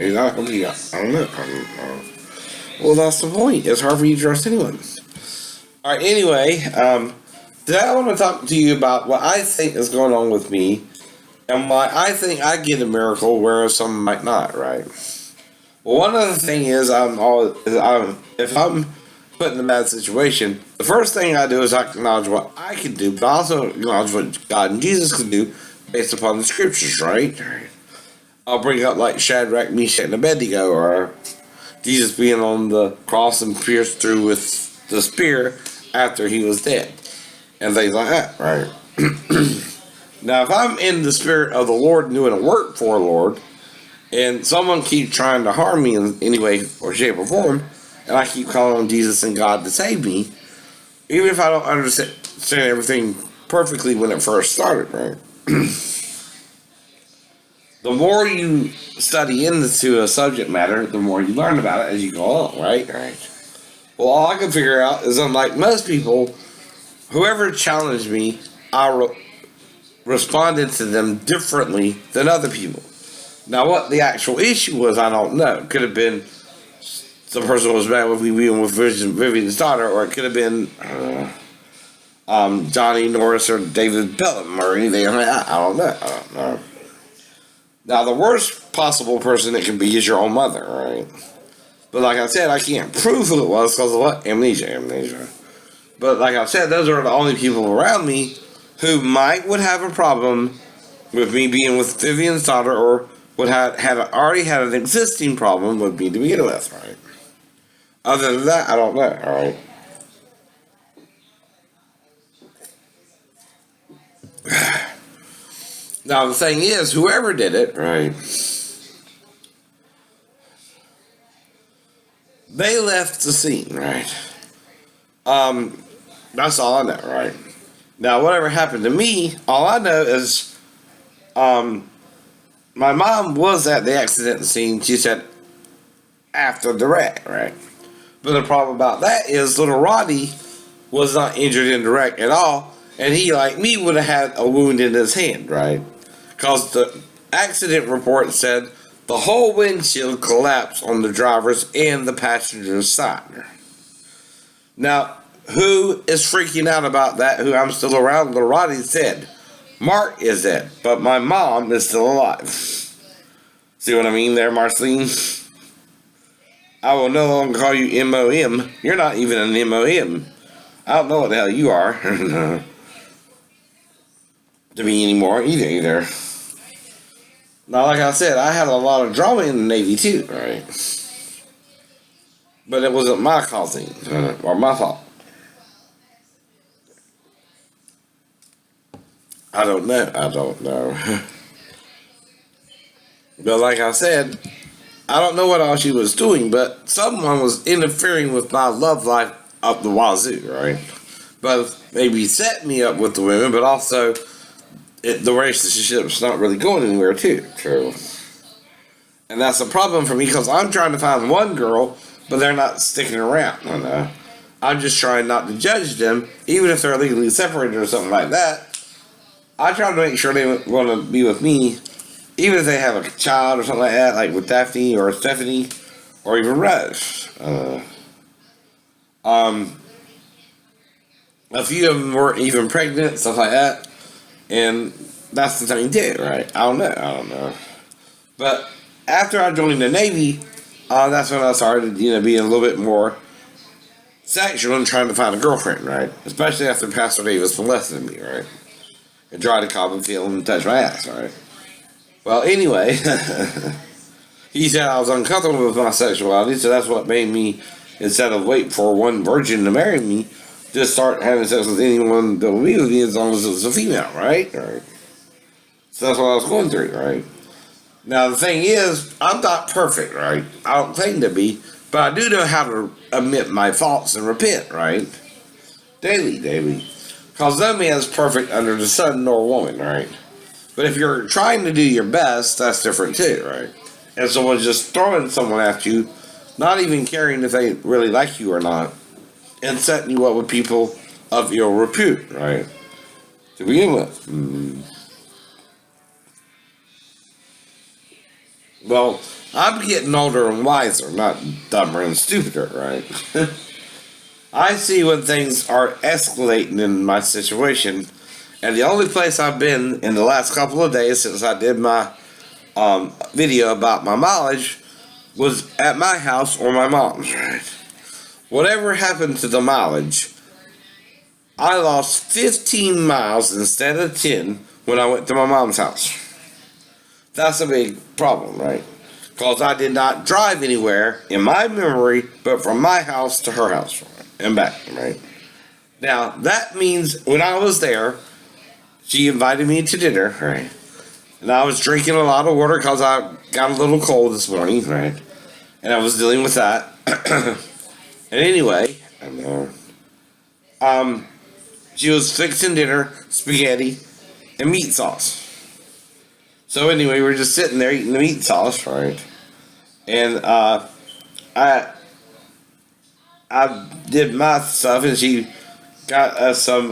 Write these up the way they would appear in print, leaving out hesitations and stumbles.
He's not going to be, I don't know. I don't know. Well, that's the point. It's hard for you to trust anyone. All right, anyway, today I want to talk to you about what I think is going on with me and why I think I get a miracle, whereas some might not, right? Well, one other thing is, if I'm put in a bad situation, the first thing I do is I acknowledge what I can do, but also acknowledge what God and Jesus can do based upon the scriptures, right? I'll bring up like Shadrach, Meshach, and Abednego, or Jesus being on the cross and pierced through with the spear after he was dead, and things like that, right? Now, if I'm in the spirit of the Lord and doing a work for the Lord, and someone keeps trying to harm me in any way or shape or form, and I keep calling on Jesus and God to save me, even if I don't understand everything perfectly when it first started, right? The more you study into a subject matter, the more you learn about it as you go along, right? Right. Well, all I can figure out is, unlike most people, whoever challenged me, I responded to them differently than other people. Now, what the actual issue was, I don't know. It could have been some person was mad with me being with Vivian's daughter, or it could have been Johnny Norris or David Bellum or anything. I don't know. I don't know. Now, the worst possible person it can be is your own mother, right? But like I said, I can't prove who it was because of what? Amnesia. But like I said, those are the only people around me who would have a problem with me being with Vivian's daughter, or would have already had an existing problem with me to begin with, right? Other than that, I don't know, alright? Now, the thing is, whoever did it, right, they left the scene, right? That's all I know, right? Now, whatever happened to me, all I know is, my mom was at the accident scene, she said, after the wreck, right? But the problem about that is little Roddy was not injured in the wreck at all, and he, like me, would have had a wound in his hand, right? Because the accident report said the whole windshield collapsed on the driver's and the passenger's side. Now, who is freaking out about that, who I'm still around? Little Roddy said, Mark is dead, but my mom is still alive. See what I mean there, Marceline? I will no longer call you M.O.M. You're not even an M.O.M. I don't know what the hell you are to me anymore either. Now, like I said, I had a lot of drama in the Navy too, right? But it wasn't my causing, or my fault. I don't know. But like I said, I don't know what all she was doing, but someone was interfering with my love life up the wazoo, right? But maybe set me up with the women, but also the relationship's not really going anywhere too. True. And that's a problem for me because I'm trying to find one girl, but they're not sticking around. I know. I'm just trying not to judge them, even if they're legally separated or something like that. I try to make sure they want to be with me, even if they have a child or something like that, like with Daphne or Stephanie, or even Rose. A few of them weren't even pregnant, stuff like that, and that's the thing too, right? I don't know. But after I joined the Navy, that's when I started, being a little bit more sexual and trying to find a girlfriend, right? Especially after Pastor Davis molested me, right? And tried to call and feel and touch my ass, right? Well, anyway, he said I was uncomfortable with my sexuality, so that's what made me, instead of wait for one virgin to marry me, just start having sex with anyone that will be with me as long as it's a female, right? Right. So that's what I was going through, right? Now, the thing is, I'm not perfect, right? I don't claim to be, but I do know how to admit my faults and repent, right? Daily. Because no man is perfect under the sun nor woman, right? But if you're trying to do your best, that's different too, right? And someone's just throwing someone at you, not even caring if they really like you or not, and setting you up with people of your repute, right? To begin with. Well, I'm getting older and wiser, not dumber and stupider, right? I see when things are escalating in my situation, and the only place I've been in the last couple of days since I did my video about my mileage was at my house or my mom's, right? Whatever happened to the mileage, I lost 15 miles instead of 10 when I went to my mom's house. That's a big problem, right? Because I did not drive anywhere in my memory but from my house to her house and back, right? Now, that means when I was there, she invited me to dinner, right? And I was drinking a lot of water because I got a little cold this morning, right? And I was dealing with that. And anyway, she was fixing dinner, spaghetti, and meat sauce. So anyway, we were just sitting there eating the meat sauce, right? And I did my stuff, and she got us some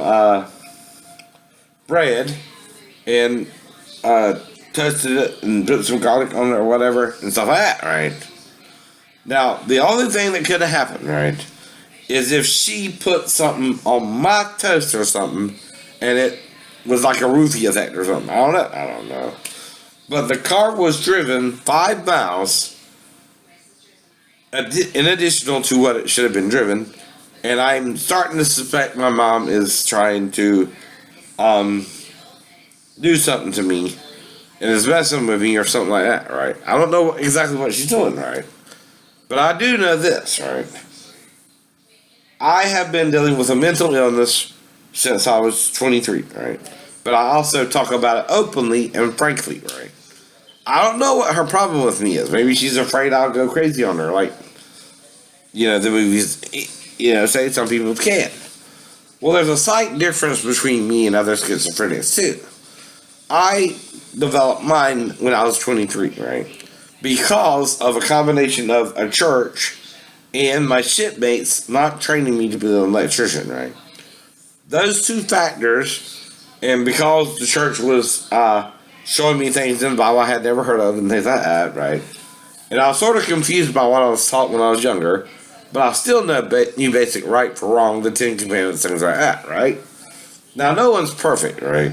bread and toasted it and put some garlic on it or whatever and stuff like that, right? Now, the only thing that could have happened, right, is if she put something on my toast or something, and it was like a roofie effect or something. I don't know. But the car was driven 5 miles in addition to what it should have been driven, and I'm starting to suspect my mom is trying to do something to me and is messing with me or something like that, right? I don't know exactly what she's doing, right? But I do know this, right? I have been dealing with a mental illness since I was 23, right? But I also talk about it openly and frankly, right? I don't know what her problem with me is. Maybe she's afraid I'll go crazy on her, like, the movies, say some people can. Well, there's a slight difference between me and other schizophrenics, too. I developed mine when I was 23, right? Because of a combination of a church and my shipmates not training me to be an electrician, right? Those two factors, and because the church was showing me things in the Bible I had never heard of and things like that, right? And I was sort of confused by what I was taught when I was younger, but I still knew basic right for wrong, the 10 Commandments, things like that, right? Now, no one's perfect, right?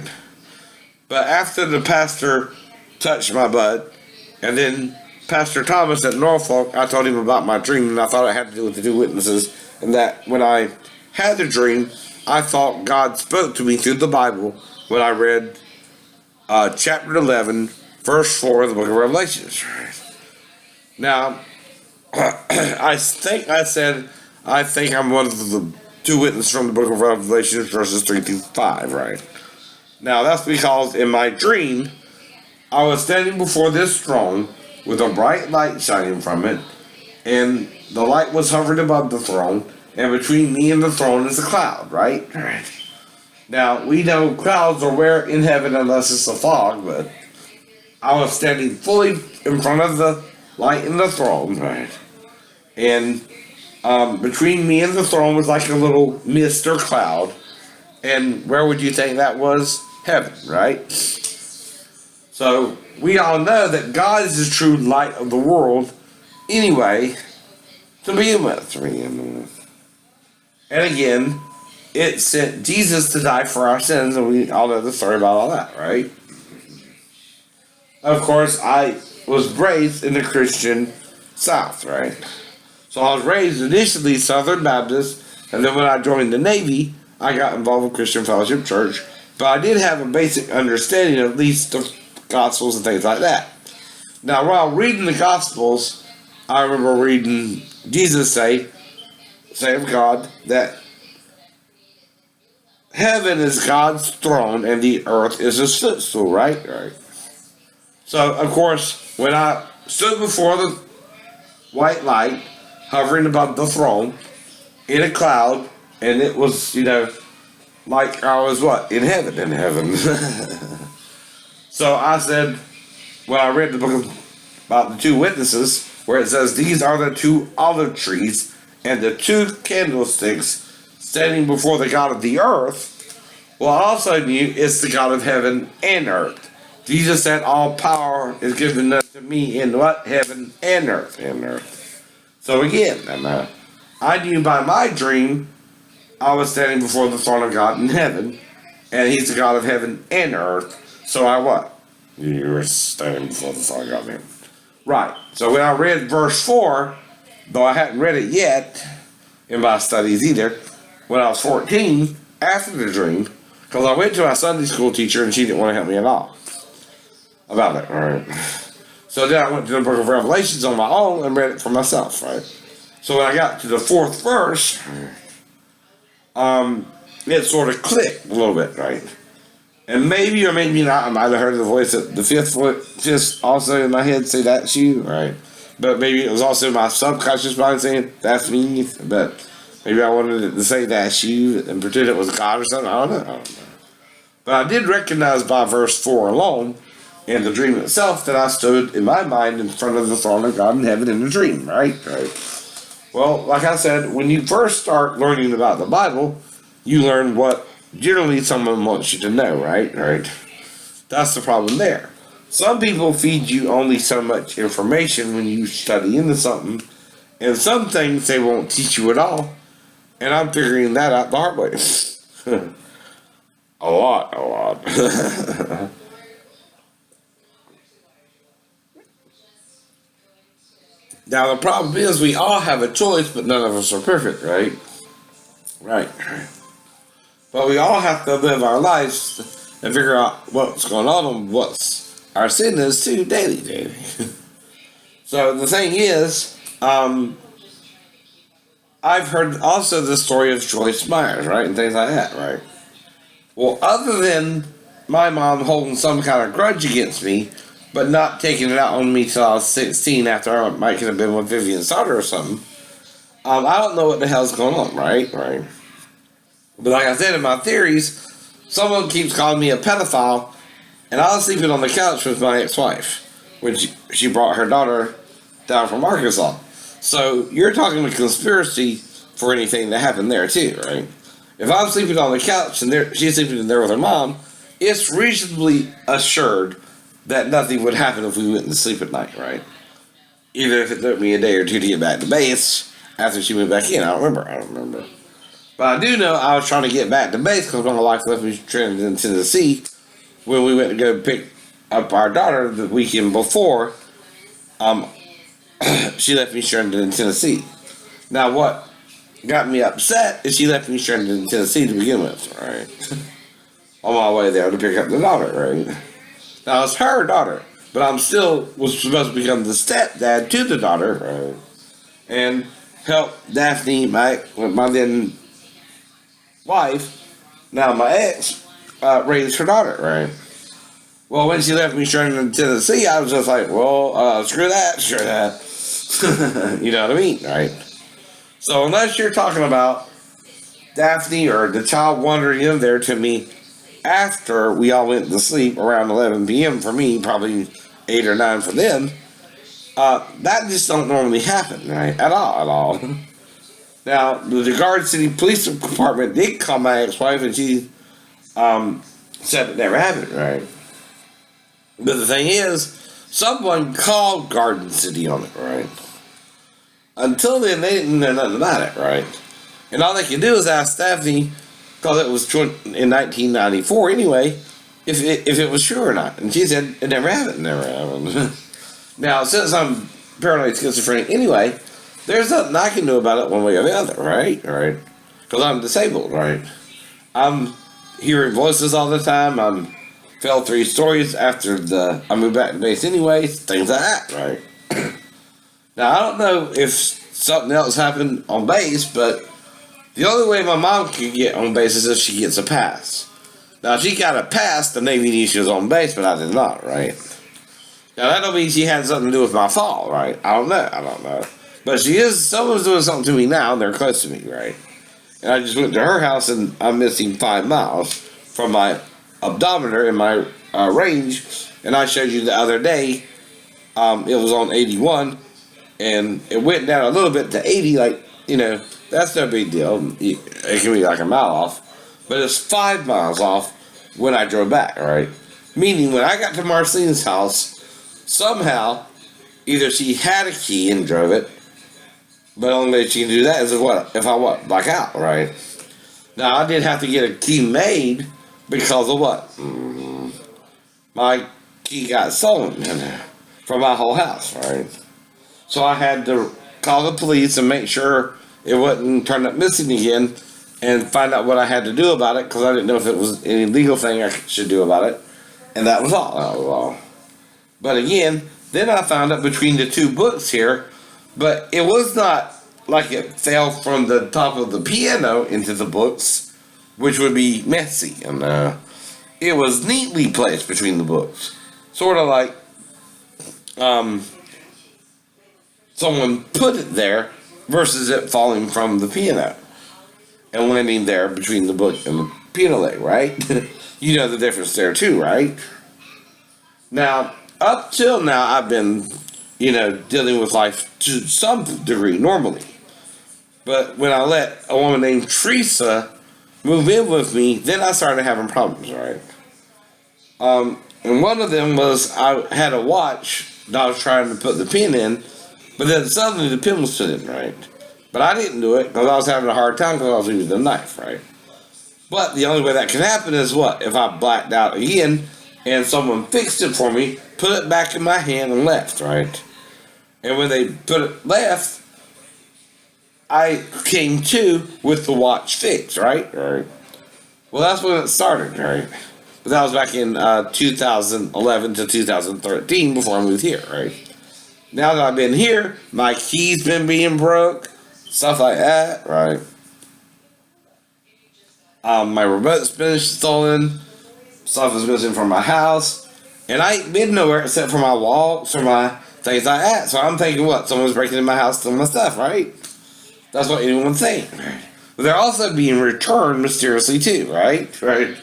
But after the pastor touched my butt, and then Pastor Thomas at Norfolk, I told him about my dream, and I thought it had to do with the 2 witnesses, and that when I had the dream, I thought God spoke to me through the Bible when I read chapter 11, verse 4 of the book of Revelation. Now, I think I'm one of the 2 witnesses from the book of Revelation, verses 3 through 5, right? Now, that's because in my dream, I was standing before this throne with a bright light shining from it, and the light was hovering above the throne, and between me and the throne is a cloud, right? Now, we know clouds are rare in heaven unless it's a fog, but I was standing fully in front of the light in the throne, right? And between me and the throne was like a little mist or cloud, and where would you think that was? Heaven, right? So, we all know that God is the true light of the world anyway, to begin with. And again, it sent Jesus to die for our sins, and we all know the story about all that, right? Of course, I was raised in the Christian South, right? So I was raised initially Southern Baptist, and then when I joined the Navy, I got involved with Christian Fellowship Church, but I did have a basic understanding of at least the Gospels and things like that. Now, while reading the Gospels, I remember reading Jesus say of God, that heaven is God's throne and the earth is his footstool, right? So, of course, when I stood before the white light hovering above the throne in a cloud, and it was, like I was in heaven. So I said, when I read the book about the 2 witnesses, where it says, these are the 2 olive trees and the 2 candlesticks standing before the God of the earth, well, I also knew it's the God of heaven and earth. Jesus said all power is given us to me in what? Heaven and earth. And earth. So again, I knew by my dream I was standing before the throne of God in heaven, and He's the God of heaven and earth. So I what? You were standing before the throne of God in heaven. Right. So when I read verse 4, though I hadn't read it yet in my studies either, when I was 14, after the dream, because I went to my Sunday school teacher and she didn't want to help me at all about it, right? So then I went to the book of Revelations on my own and read it for myself, right? So when I got to the 4th verse, it sort of clicked a little bit, right? And maybe or maybe not, I might have heard the voice of the 5th voice just also in my head say, that's you, right? But maybe it was also my subconscious mind saying, that's me. But maybe I wanted it to say, that's you, and pretend it was God or something. I don't know. But I did recognize by verse 4 alone, in the dream itself, that I stood in my mind in front of the throne of God in heaven in a dream, right? Well, like I said, when you first start learning about the Bible, you learn what generally someone wants you to know, right? That's the problem there. Some people feed you only so much information when you study into something, and some things they won't teach you at all. And I'm figuring that out the hard way. A lot. Now the problem is we all have a choice, but none of us are perfect, right? Right. But we all have to live our lives and figure out what's going on and what's our sin is too daily. So the thing is, I've heard also the story of Joyce Myers, right, and things like that, right? Well, other than my mom holding some kind of grudge against me, but not taking it out on me till I was 16 after I might have been with Vivian Sutter or something, I don't know what the hell's going on, right? But like I said in my theories, someone keeps calling me a pedophile, and I was sleeping on the couch with my ex-wife when she brought her daughter down from Arkansas. So you're talking a conspiracy for anything that happened there too, right? If I'm sleeping on the couch and she's sleeping in there with her mom, it's reasonably assured that nothing would happen if we went to sleep at night, right? Even if it took me a day or two to get back to base after she went back in. I don't remember. But I do know I was trying to get back to base because my wife left me stranded in Tennessee when we went to go pick up our daughter the weekend before. She left me stranded in Tennessee. Now what got me upset is she left me stranded in Tennessee to begin with, right? On my way there to pick up the daughter, right? Now it's her daughter, but I'm still was supposed to become the stepdad to the daughter, right? And help Daphne, my then wife, now my ex, raise her daughter, right? Well, when she left me stranded in Tennessee, I was just like, well, screw that. You know what I mean, right? So unless you're talking about Daphne or the child wandering in there to me after we all went to sleep around 11 p.m. for me, probably 8 or 9 for them, that just don't normally happen, right? At all. Now, the DeGarde City Police Department did call my ex-wife, and she said it never happened, right? But the thing is, someone called Garden City on it, right? Until then, they didn't know nothing about it, right? And all they could do is ask Daphne, because it was in 1994 anyway, if it was true or not. And she said, it never happened. Now, since I'm paranoid schizophrenic anyway, there's nothing I can do about it one way or the other, right? Because I'm disabled, right? I'm hearing voices all the time. I'm fell 3 stories after I moved back to base anyway, things like that, right? Now, I don't know if something else happened on base, but the only way my mom could get on base is if she gets a pass. Now, if she got a pass, the Navy knew she was on base, but I did not, right? Now, that don't mean she had something to do with my fall, right? I don't know. But someone's doing something to me now, and they're close to me, right? And I just went to her house, and I'm missing 5 miles from my odometer in my range, and I showed you the other day, it was on 81, and it went down a little bit to 80, like, that's no big deal. It can be like a mile off, but it's 5 miles off when I drove back, right? Meaning when I got to Marcene's house, Somehow, either she had a key and drove it, but the only way she can do that is if I black out, right? Now I did have to get a key made because of what? My key got stolen from my whole house, right? So I had to call the police and make sure it wouldn't turn up missing again, and find out what I had to do about it, because I didn't know if it was any legal thing I should do about it, and that was all. That was all. But again, then I found out between the two books here, but it was not like it fell from the top of the piano into the books, which would be messy, and it was neatly placed between the books, sort of like someone put it there versus it falling from the piano and landing there between the book and the piano leg, right? You know the difference there too, right? Now, up till now, I've been, dealing with life to some degree normally. But when I let a woman named Teresa move in with me, then I started having problems, right? And one of them was I had a watch that I was trying to put the pin in, but then suddenly the pin was put in, right? But I didn't do it because I was having a hard time because I was using the knife, right? But the only way that can happen is what? If I blacked out again and someone fixed it for me, put it back in my hand and left, right? And when they put it left, I came to with the watch fixed, right? Right. Well, that's when it started, right? But that was back in 2011 to 2013 before I moved here, right? Now that I've been here, my key's been being broke, stuff like that, right? My remote's been stolen, stuff is missing from my house, and I ain't been nowhere except for my walls or my things like that. So I'm thinking, what? Someone's breaking in my house, stealing my stuff, right? That's what anyone's saying, right? But they're also being returned mysteriously too, right? Right.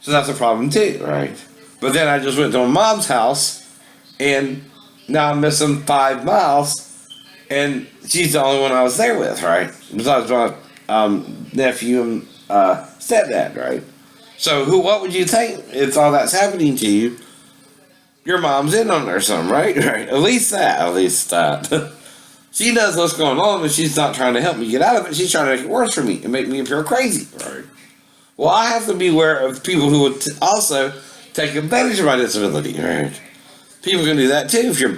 So that's a problem too, right? But then I just went to my mom's house, and now I'm missing 5 miles, and she's the only one I was there with, right? Besides my nephew and stepdad, right? So what would you think if all that's happening to you? Your mom's in on it or something, right? Right. At least that. She knows what's going on, but she's not trying to help me get out of it. She's trying to make it worse for me and make me appear crazy, right? Well, I have to be aware of people who would also take advantage of my disability, right? People can do that too if you're,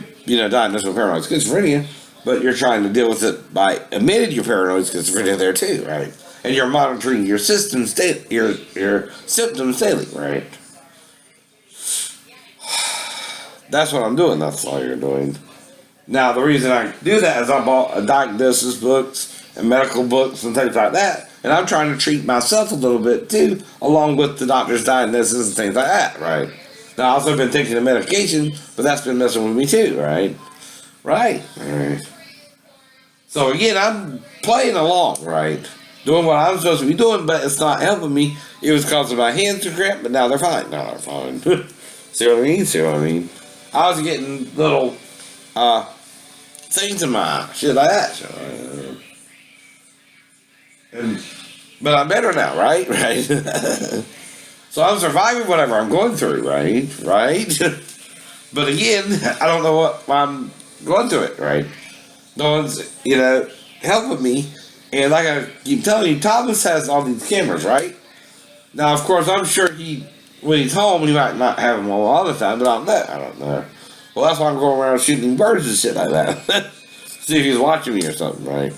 diagnosed with paranoid schizophrenia, but you're trying to deal with it by admitting you're paranoid schizophrenia there too, right? And you're monitoring your symptoms daily, right? That's what I'm doing. That's all you're doing. Now, the reason I do that is I bought a diagnosis books and medical books and things like that, and I'm trying to treat myself a little bit too, along with the doctor's diagnosis and things like that, right? Now, I've also been taking the medication, but that's been messing with me too, right? Right. So again, I'm playing along, right? Doing what I'm supposed to be doing, but it's not helping me. It was causing my hands to cramp, but now they're fine. See what I mean? I was getting little things in my eye, shit like that. But I'm better now, right? Right. So I'm surviving whatever I'm going through, right? But again, I don't know what I'm going through it, right? No one's, helping me. And like I keep telling you, Thomas has all these cameras, right? Now, of course, I'm sure when he's home, he might not have them on all the time, but I don't know. Well, that's why I'm going around shooting birds and shit like that. See if he's watching me or something, right?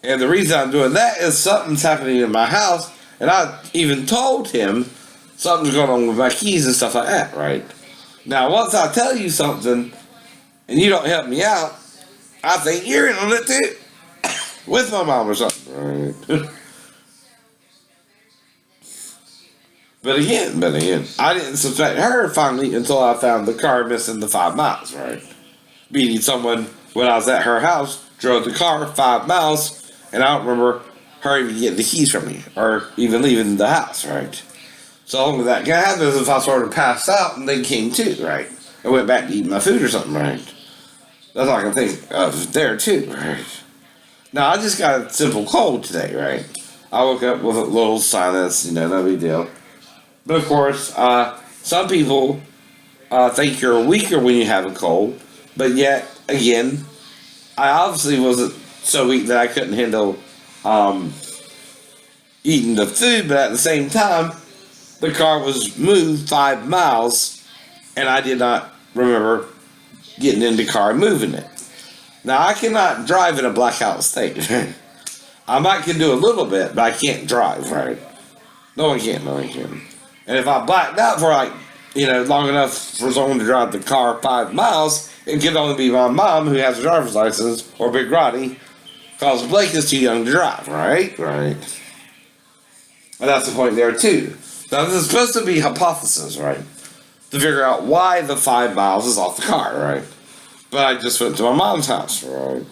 And the reason I'm doing that is something's happening in my house, and I even told him something's going on with my keys and stuff like that, right? Now, once I tell you something, and you don't help me out, I think you're in on it too. With my mom or something, right? But again, I didn't suspect her finally until I found the car missing the 5 miles, right? Meaning someone, when I was at her house, drove the car 5 miles, and I don't remember her even getting the keys from me, or even leaving the house, right? So only that can happen is if I sort of passed out and they came to, right? I went back to eat my food or something, right? That's all I can think of there too, right? Now, I just got a simple cold today, right? I woke up with a little sinus, no big deal. But of course, some people think you're weaker when you have a cold, but yet again, I obviously wasn't so weak that I couldn't handle um, eating the food, but at the same time, the car was moved 5 miles, and I did not remember getting in the car and moving it. Now, I cannot drive in a blackout state. I might can do a little bit, but I can't drive, right? No one can, no one can. And if I blacked out for long enough for someone to drive the car 5 miles, it could only be my mom who has a driver's license, or Big Roddy, because Blake is too young to drive, right? Right. And that's the point there, too. Now, this is supposed to be hypothesis, right? To figure out why the 5 miles is off the car, right? But I just went to my mom's house, right?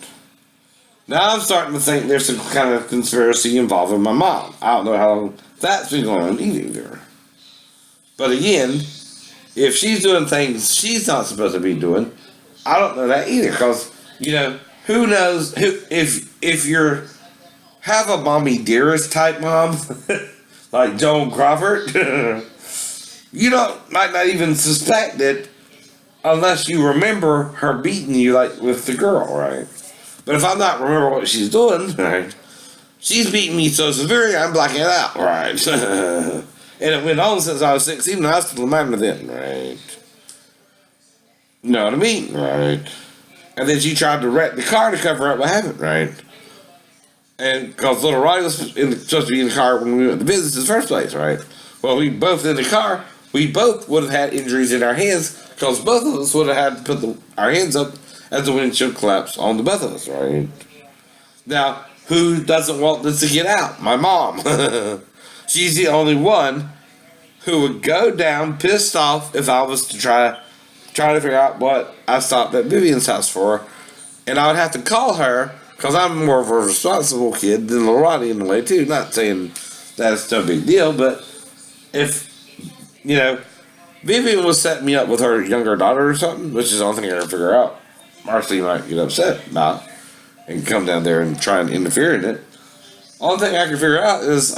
Now I'm starting to think there's some kind of conspiracy involving my mom. I don't know how long that's been going on either. But again, if she's doing things she's not supposed to be doing, I don't know that either. Because, who knows if you're have a mommy dearest type mom, like Joan Crawford, you might not even suspect it unless you remember her beating you like with the girl, right? But if I'm not remember what she's doing, right, she's beating me so severely I'm blacking it out, right? And it went on since I was 16 and I still remember then, right? You know what I mean, right? And then she tried to wreck the car to cover up what happened, right? And because little Roddy was supposed to be in the car when we went to business in the first place, right? Well, we both in the car, we both would have had injuries in our hands because both of us would have had to put our hands up as the windshield collapsed on the both of us, right? Now, who doesn't want this to get out? My mom. She's the only one who would go down pissed off if I was to try to figure out what I stopped at Vivian's house for. And I would have to call her because I'm more of a responsible kid than Little Roddy in a way too. Not saying that it's no big deal, but if, Vivian was setting me up with her younger daughter or something, which is the only thing I can figure out. Marcy might get upset about and come down there and try and interfere in it. Only thing I can figure out is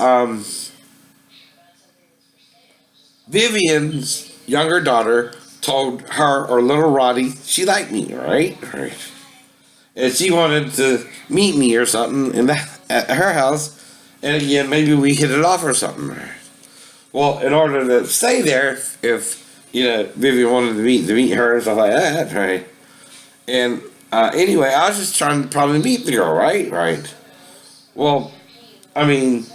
Vivian's younger daughter told her or little Roddy she liked me, right? Right. And she wanted to meet me or something at her house, and again maybe we hit it off or something. Well, in order to stay there, if Vivian wanted to meet her and stuff like that, right? And anyway, I was just trying to probably meet the girl, right? Right. Well, I mean,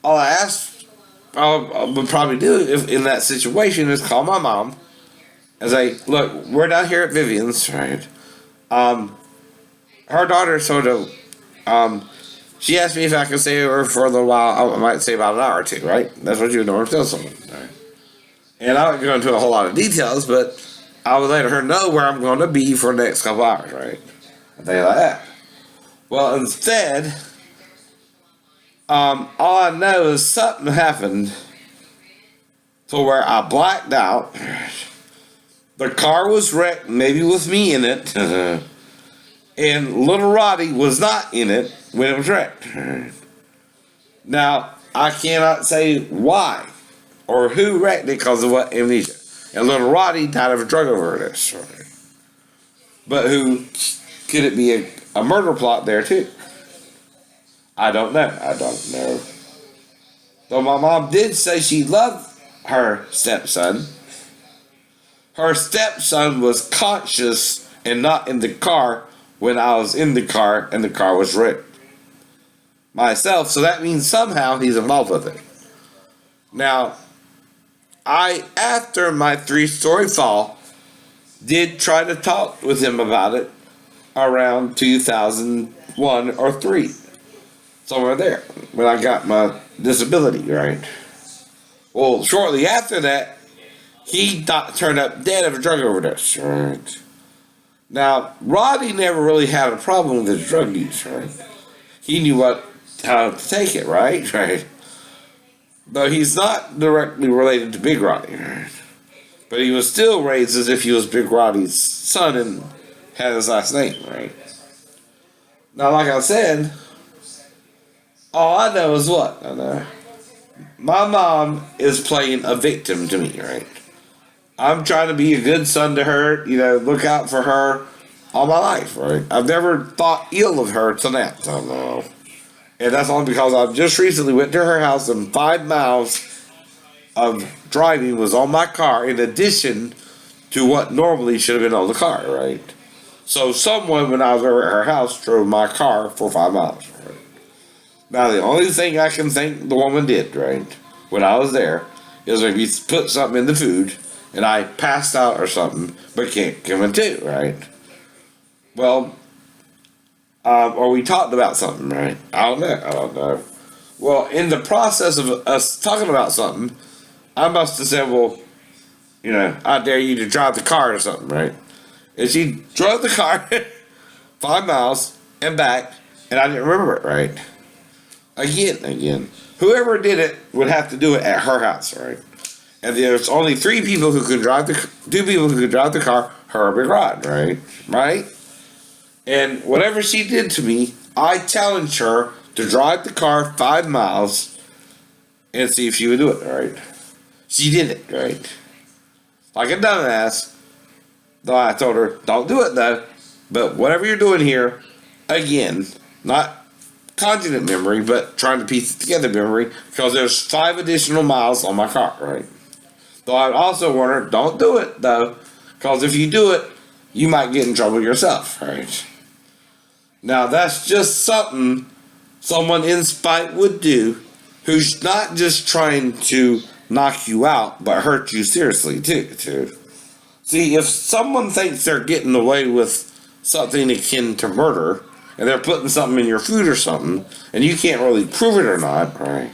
all I would probably do if in that situation is call my mom and say, look, we're down here at Vivian's, right? Her daughter sort of, she asked me if I could stay over for a little while. I might say about an hour or two, right? That's what you would normally tell someone, right? And I won't go into a whole lot of details, but I would let her know where I'm going to be for the next couple hours, right? And things like that. Well, instead, all I know is something happened to where I blacked out. The car was wrecked, maybe with me in it, and little Roddy was not in it when it was wrecked. Now, I cannot say why or who wrecked it because of what amnesia. And little Roddy died of a drug overdose. But who could it be a murder plot there too? I don't know. Though my mom did say she loved her stepson. Her stepson was conscious and not in the car when I was in the car and the car was wrecked myself. So that means somehow he's involved with it. Now, after my 3-story fall, did try to talk with him about it around 2001 or 3. Somewhere there, when I got my disability, right? Well, shortly after that, he turned up dead of a drug overdose, right? Now, Roddy never really had a problem with his drug use, right? He knew how to take it, right? Right. Though he's not directly related to Big Roddy, right? But he was still raised as if he was Big Roddy's son and had his last name, right? Now, like I said, all I know is what? I know. My mom is playing a victim to me, right? I'm trying to be a good son to her, look out for her all my life, right? I've never thought ill of her to that. So, no. And that's only because I've just recently went to her house and 5 miles of driving was on my car in addition to what normally should have been on the car, right? So someone, when I was over at her house, drove my car for 5 miles, right? Now, the only thing I can think the woman did, right, when I was there, is maybe put something in the food and I passed out or something, but can't come into, right? Well, or we talked about something, right? I don't know. Well, in the process of us talking about something, I must have said, well, I dare you to drive the car or something, right? And she drove the car 5 miles and back, and I didn't remember it, right? Again. Whoever did it would have to do it at her house, right? And there's only two people who could drive the car, her and Rod, right? Right? And whatever she did to me, I challenged her to drive the car 5 miles and see if she would do it, right? She did it, right? Like a dumbass. Though I told her, don't do it though. But whatever you're doing here, again, not conjugate memory, but trying to piece it together memory, because there's 5 additional miles on my car, right? Though I'd also warn her, don't do it though, because if you do it, you might get in trouble yourself, right? Now that's just something someone in spite would do, who's not just trying to knock you out, but hurt you seriously too. See, if someone thinks they're getting away with something akin to murder, and they're putting something in your food or something, and you can't really prove it or not, right?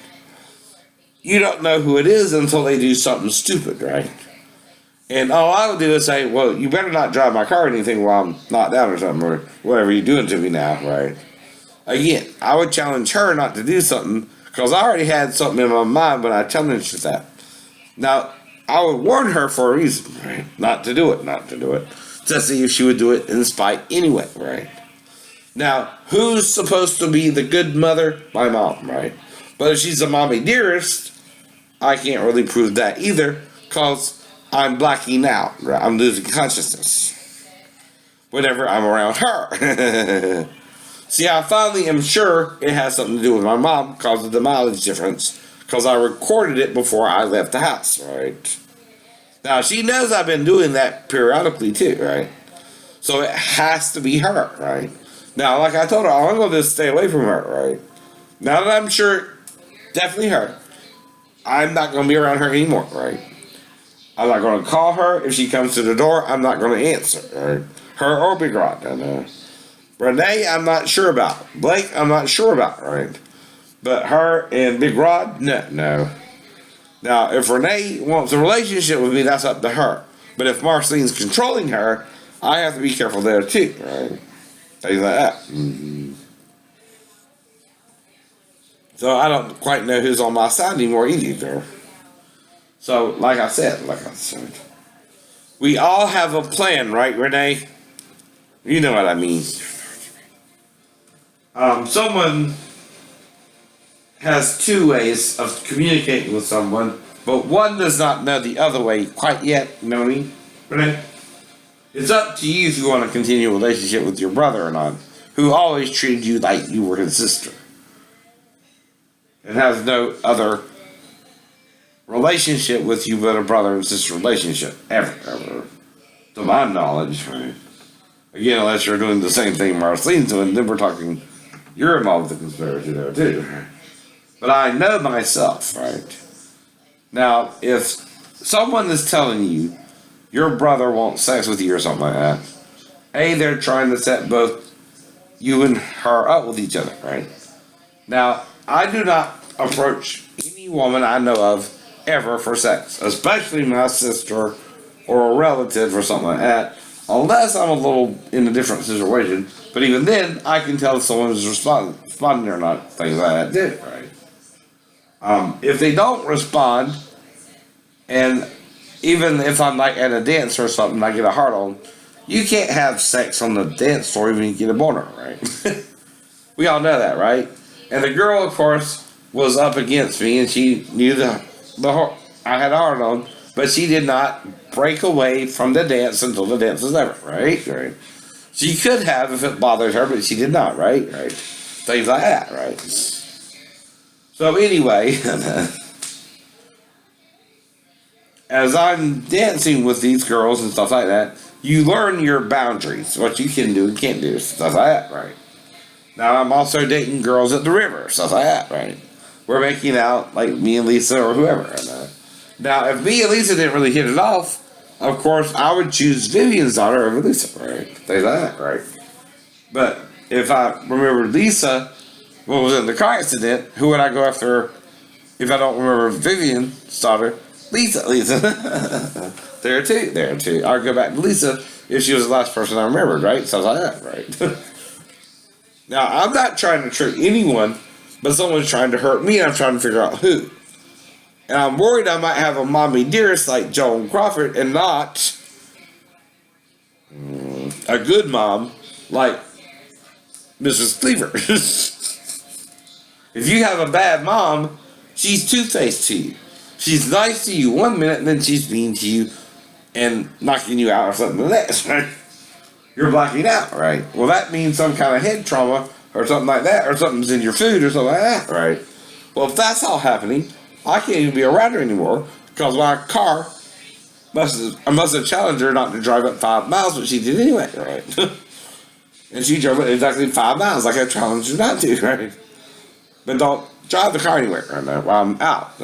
You don't know who it is until they do something stupid, right? And all I would do is say, well, you better not drive my car or anything while I'm knocked out or something, or whatever you're doing to me now, right? Again, I would challenge her not to do something, because I already had something in my mind when I challenged her that. Now, I would warn her for a reason, right? Not to do it, to see if she would do it in spite anyway, right? Now, who's supposed to be the good mother? My mom, right? But if she's a mommy dearest, I can't really prove that either, because I'm blacking out, right? I'm losing consciousness whenever I'm around her. See, I finally am sure it has something to do with my mom because of the mileage difference, because I recorded it before I left the house, right? Now, she knows I've been doing that periodically too, right? So it has to be her, right? Now, like I told her, I'm going to just stay away from her, right? Now that I'm sure, definitely her, I'm not going to be around her anymore, right? I'm not going to call her. If she comes to the door, I'm not going to answer, right? Her or Big Rod, I know. Renee, I'm not sure about. Blake, I'm not sure about, right? But her and Big Rod, no. Now, if Renee wants a relationship with me, that's up to her. But if Marceline's controlling her, I have to be careful there too, right? Things like that. Mm-hmm. So I don't quite know who's on my side anymore either. So, like I said, we all have a plan, right, Renee? You know what I mean. Someone has 2 ways of communicating with someone, but one does not know the other way quite yet. You know what I mean, Renee? It's up to you if you want to continue a relationship with your brother or not, who always treated you like you were his sister and has no other relationship with you but a brother and sister relationship ever, to my knowledge, right? Again, unless you're doing the same thing Marceline's doing, then we're talking you're involved with the conspiracy there too. But I know myself, right? Now, if someone is telling you your brother wants sex with you or something like that, they're trying to set both you and her up with each other, right? Now, I do not approach any woman I know of ever for sex, especially my sister or a relative or something like that, unless I'm a little in a different situation. But even then, I can tell if someone is responding or not, things like that too, right? If they don't respond, and even if I'm like at a dance or something, I get a hard on, you can't have sex on the dance floor even if you get a boner, right? We all know that, right? And the girl, of course, was up against me, and she knew I had a hard on, but she did not break away from the dance until the dance was over, right? Right. She could have if it bothered her, but she did not, right? Right. Things like that, right? So anyway, as I'm dancing with these girls and stuff like that, you learn your boundaries, what you can do and can't do, stuff like that, right? Now I'm also dating girls at the river, stuff like that, right? We're making out like me and Lisa or whoever. Now, if me and Lisa didn't really hit it off, of course I would choose Vivian's daughter over Lisa, right? Things like that, right? But if I remember Lisa, what was in the car accident, who would I go after if I don't remember Vivian's daughter? Lisa. There too. I'd go back to Lisa if she was the last person I remembered, right? Sounds like that, right? Now, I'm not trying to trick anyone, but someone's trying to hurt me, and I'm trying to figure out who. And I'm worried I might have a mommy dearest like Joan Crawford and not a good mom like Mrs. Cleaver. If you have a bad mom, she's two-faced to you. She's nice to you one minute, and then she's mean to you and knocking you out or something the next, right? You're blacking out, right? Well, that means some kind of head trauma or something like that, or something's in your food or something like that, right? Well, if that's all happening, I can't even be around her anymore because my car I must have challenged her not to drive up 5 miles, but she did anyway, right? And she drove it exactly 5 miles like I challenged her not to, right? But don't drive the car anywhere while I'm out.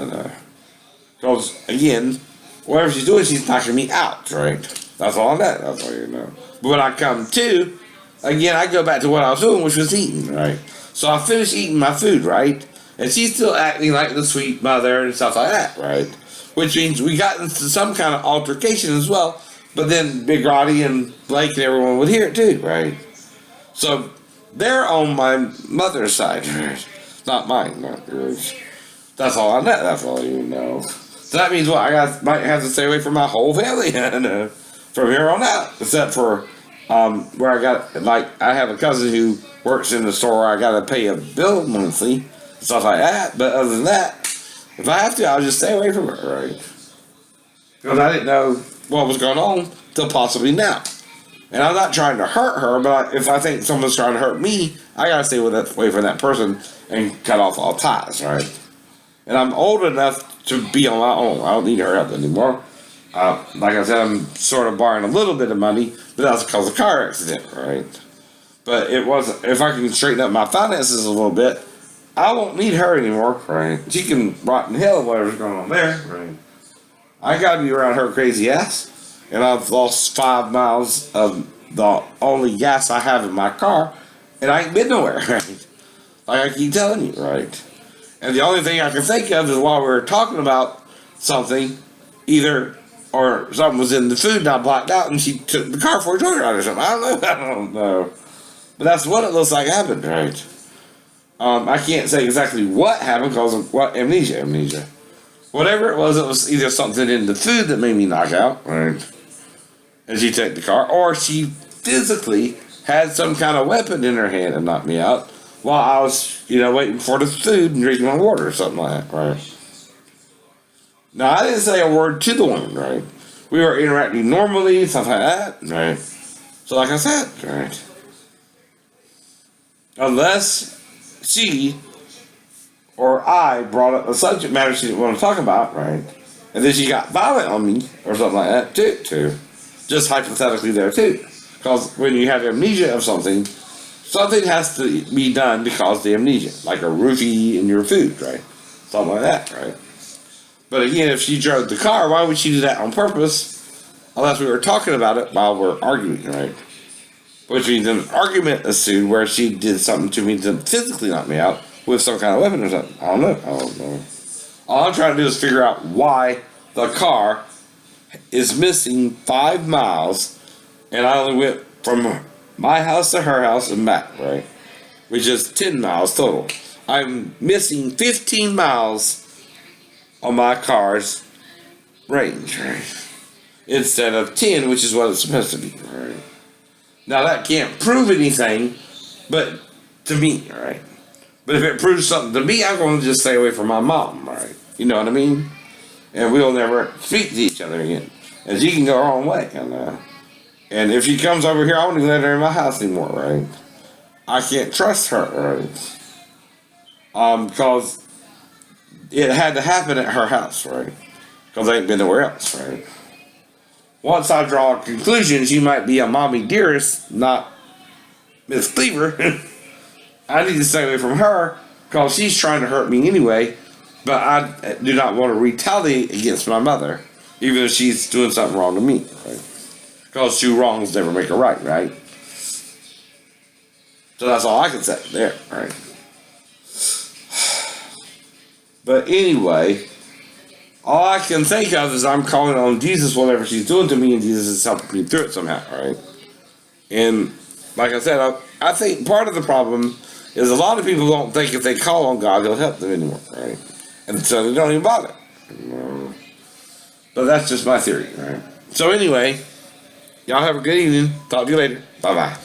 Because, again, whatever she's doing, she's knocking me out, right? That's all that. That's all you know. But when I come to, again, I go back to what I was doing, which was eating, right? So I finished eating my food, right? And she's still acting like the sweet mother and stuff like that, right? Which means we got into some kind of altercation as well. But then Big Roddy and Blake and everyone would hear it too, right? So they're on my mother's side, right? Not mine, not yours. That's all I know. That's all you know. So that means what? Might have to stay away from my whole family from here on out. Except for where I have a cousin who works in the store. I got to pay a bill monthly, stuff like that. But other than that, if I have to, I'll just stay away from her, right? Because I didn't know what was going on till possibly now. And I'm not trying to hurt her, but if I think someone's trying to hurt me, I gotta stay away from that person and cut off all ties, right? And I'm old enough to be on my own. I don't need her help anymore. Like I said, I'm sort of borrowing a little bit of money, but that's because of a car accident, right? But if I can straighten up my finances a little bit, I won't need her anymore, right? She can rot in hell whatever's going on there, right? I gotta be around her crazy ass. And I've lost 5 miles of the only gas I have in my car, and I ain't been nowhere, right? Like I keep telling you, right? And the only thing I can think of is while we were talking about something, or something was in the food and I blacked out and she took the car for a joyride or something. I don't know. But that's what it looks like happened, right? I can't say exactly what happened because of what amnesia. Whatever it was either something in the food that made me knock out, right? And she took the car, or she physically had some kind of weapon in her hand and knocked me out while I was, waiting for the food and drinking my water or something like that, right? Now, I didn't say a word to the woman, right? We were interacting normally, stuff like that, right? So, like I said, right? Unless she or I brought up a subject matter she didn't want to talk about, right? And then she got violent on me or something like that, too. Just hypothetically there, too. Because when you have amnesia of something has to be done to cause the amnesia. Like a roofie in your food, right? Something like that, right? But again, if she drove the car, why would she do that on purpose? Unless we were talking about it while we're arguing, right? Which means an argument ensued where she did something to me to physically knock me out with some kind of weapon or something. I don't know. All I'm trying to do is figure out why the car is missing 5 miles, and I only went from my house to her house and back, right? Which is 10 miles total. I'm missing 15 miles on my car's range, right? Instead of 10, which is what it's supposed to be, right? Now that can't prove anything, but to me, right? But if it proves something to me, I'm going to just stay away from my mom, right? You know what I mean? and we'll never speak to each other again. And she can go her own way. And if she comes over here, I won't even let her in my house anymore, right? I can't trust her, right? Because it had to happen at her house, right? Because I ain't been nowhere else, right? Once I draw a conclusion, she might be a mommy dearest, not Miss Cleaver. I need to stay away from her because she's trying to hurt me anyway. But I do not want to retaliate against my mother, even if she's doing something wrong to me, right? Because two wrongs never make a right, right? So that's all I can say there, right? But anyway, all I can think of is I'm calling on Jesus, whatever she's doing to me, and Jesus is helping me through it somehow, right? And like I said, I think part of the problem is a lot of people don't think if they call on God, He'll help them anymore, right? And so they don't even bother. But that's just my theory, right? So anyway, y'all have a good evening. Talk to you later. Bye-bye.